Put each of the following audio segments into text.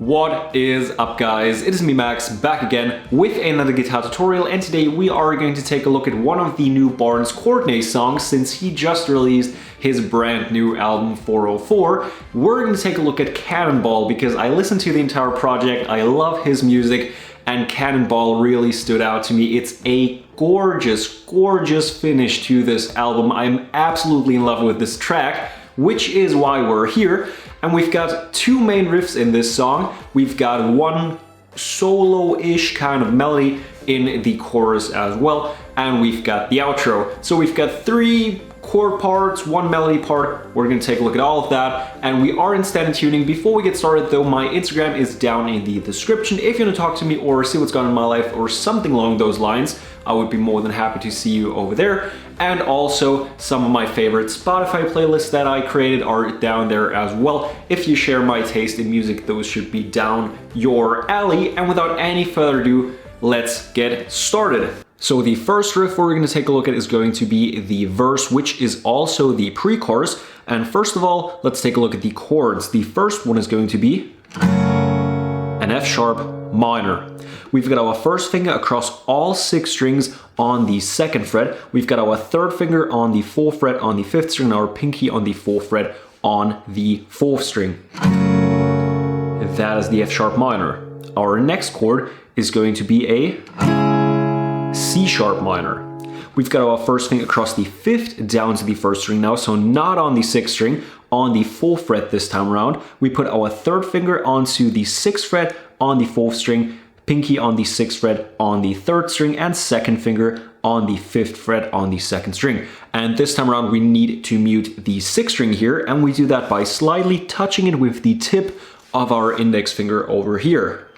What is up, guys? It is me, Max, back again with another guitar tutorial, and today we are going to take a look at one of the new Barns Courtney songs since he just released his brand new album 404. We're going to take a look at Cannonball because I listened to the entire project, I love his music, and Cannonball really stood out to me. It's a gorgeous, gorgeous finish to this album. I'm absolutely in love with this track, which is why we're here. And we've got two main riffs in this song. We've got one solo-ish kind of melody in the chorus as well, and we've got the outro. So we've got three chord parts, one melody part. We're gonna take a look at all of that, and we are in standard tuning. Before we get started though, my Instagram is down in the description. If you want to talk to me or see what's going on in my life or something along those lines, I would be more than happy to see you over there. And also, some of my favorite Spotify playlists that I created are down there as well. If you share my taste in music, those should be down your alley. And without any further ado, let's get started. So the first riff we're going to take a look at is going to be the verse, which is also the pre-chorus. And first of all, let's take a look at the chords. The first one is going to be an F sharp minor. We've got our first finger across all 6 strings on the 2nd fret. We've got our 3rd finger on the 4th fret on the 5th string, and our pinky on the 4th fret on the 4th string. That is the F sharp minor. Our next chord is going to be a C sharp minor. We've got our first finger across the 5th down to the 1st string now, so not on the 6th string, on the 4th fret this time around. We put our 3rd finger onto the 6th fret on the 4th string, pinky on the 6th fret on the 3rd string, and 2nd finger on the 5th fret on the 2nd string. And this time around we need to mute the 6th string here, and we do that by slightly touching it with the tip of our index finger over here.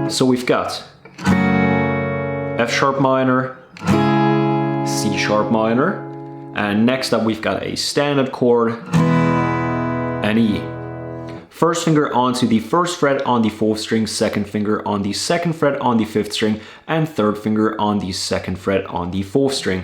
So we've got F sharp minor, C sharp minor, and next up we've got a standard chord, an E. First finger onto the 1st fret on the 4th string, 2nd finger on the 2nd fret on the 5th string, and 3rd finger on the 2nd fret on the 4th string.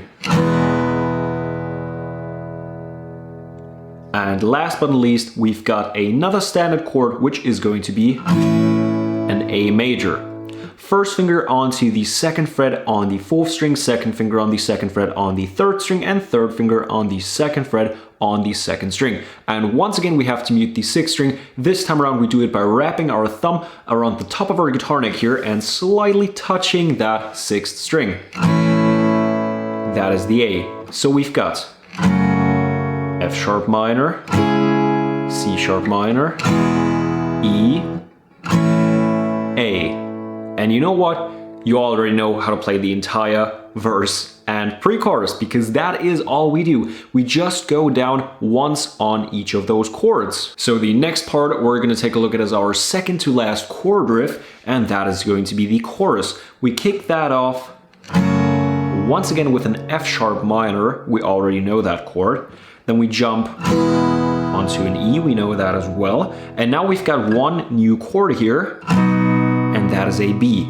And last but not least, we've got another standard chord, which is going to be an A major. First finger onto the 2nd fret on the 4th string, 2nd finger on the 2nd fret on the 3rd string, and 3rd finger on the 2nd fret on the 2nd string. And once again we have to mute the 6th string. This time around we do it by wrapping our thumb around the top of our guitar neck here and slightly touching that 6th string. That is the A. So we've got F sharp minor, C sharp minor, E, A. And you know what? You already know how to play the entire verse and pre-chorus because that is all we do. We just go down once on each of those chords. So the next part we're going to take a look at is our second to last chord riff, and that is going to be the chorus. We kick that off once again with an F sharp minor. We already know that chord. Then we jump onto an E, we know that as well. And now we've got one new chord here, and that is a B.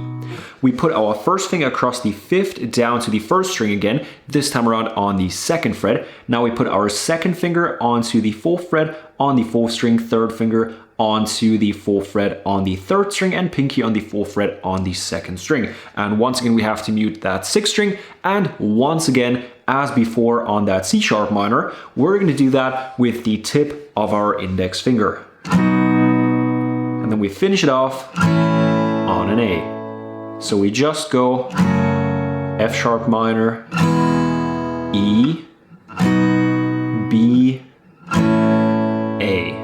We put our first finger across the 5th down to the 1st string again, this time around on the 2nd fret. Now we put our 2nd finger onto the 4th fret on the 4th string, 3rd finger onto the 4th fret on the 3rd string, and pinky on the 4th fret on the 2nd string. And once again we have to mute that 6th string, and once again, as before on that C sharp minor, we're going to do that with the tip of our index finger. And then we finish it off on an A. So we just go F sharp minor, E, B, A.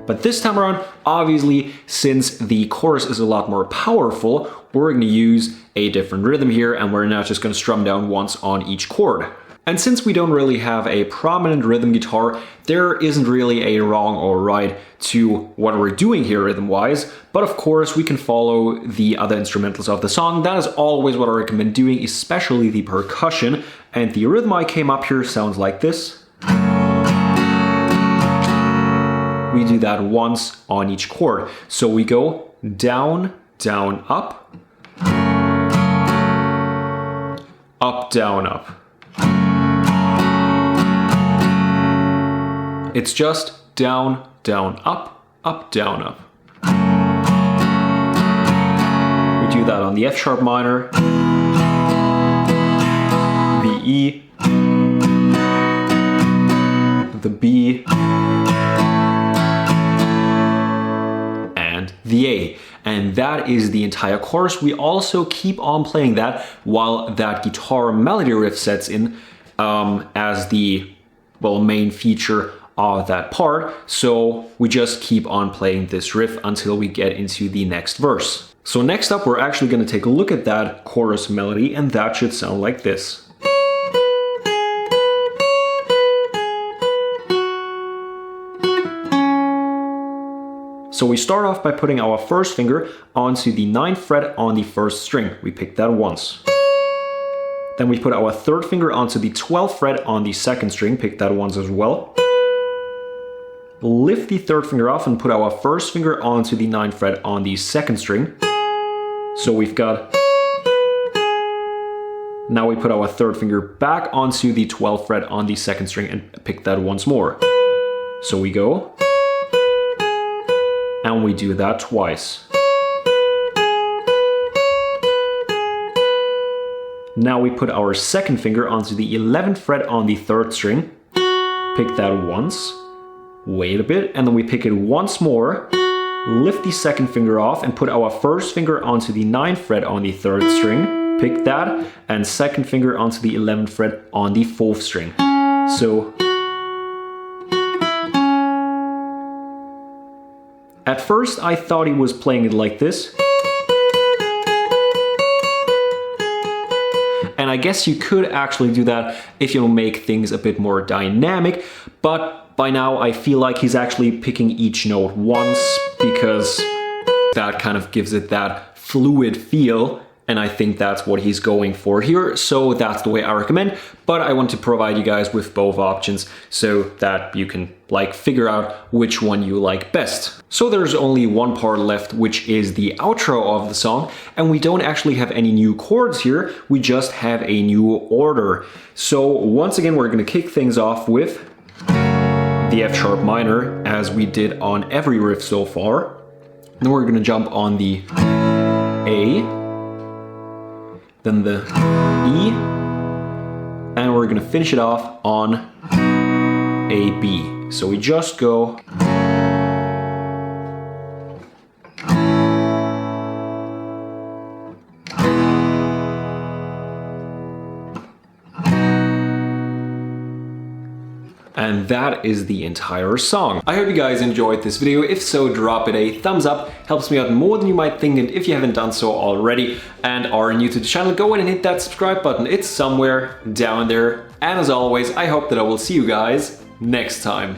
But this time around, obviously, since the chorus is a lot more powerful, we're going to use a different rhythm here, and we're not just going to strum down once on each chord. And since we don't really have a prominent rhythm guitar, there isn't really a wrong or right to what we're doing here rhythm-wise, but of course we can follow the other instrumentals of the song. That is always what I recommend doing, especially the percussion. And the rhythm I came up here sounds like this. We do that once on each chord. So we go down, down, up, up, down, up. It's just down, down, up, down, up. that on the F sharp minor, the E, the B, and the A. And that is the entire chorus. We also keep on playing that while that guitar melody riff sets in as the, well, main feature of that part. So we just keep on playing this riff until we get into the next verse. So next up, we're actually going to take a look at that chorus melody, and that should sound like this. So we start off by putting our first finger onto the 9th fret on the 1st string. We pick that once. Then we put our 3rd finger onto the 12th fret on the 2nd string, pick that once as well. Lift the 3rd finger off and put our 1st finger onto the 9th fret on the 2nd string. So we've got... Now we put our 3rd finger back onto the 12th fret on the 2nd string and pick that once more. So we go... And we do that twice. Now we put our 2nd finger onto the 11th fret on the 3rd string, pick that once, wait a bit, and then we pick it once more, lift the 2nd finger off and put our 1st finger onto the 9th fret on the 3rd string, pick that, and 2nd finger onto the 11th fret on the 4th string. So at first, I thought he was playing it like this. And I guess you could actually do that if you make things a bit more dynamic, but by now I feel like he's actually picking each note once, because that kind of gives it that fluid feel. And I think that's what he's going for here, so that's the way I recommend. But I want to provide you guys with both options so that you can figure out which one you like best. So there's only one part left, which is the outro of the song, and we don't actually have any new chords here, we just have a new order. So once again, we're going to kick things off with the F sharp minor, as we did on every riff so far. Then we're going to jump on the A, then the E, and we're gonna finish it off on a B. So we just go and that is the entire song. I hope you guys enjoyed this video. If so, drop it a thumbs up, helps me out more than you might think. And if you haven't done so already and are new to the channel, go in and hit that subscribe button. It's somewhere down there. And as always, I hope that I will see you guys next time.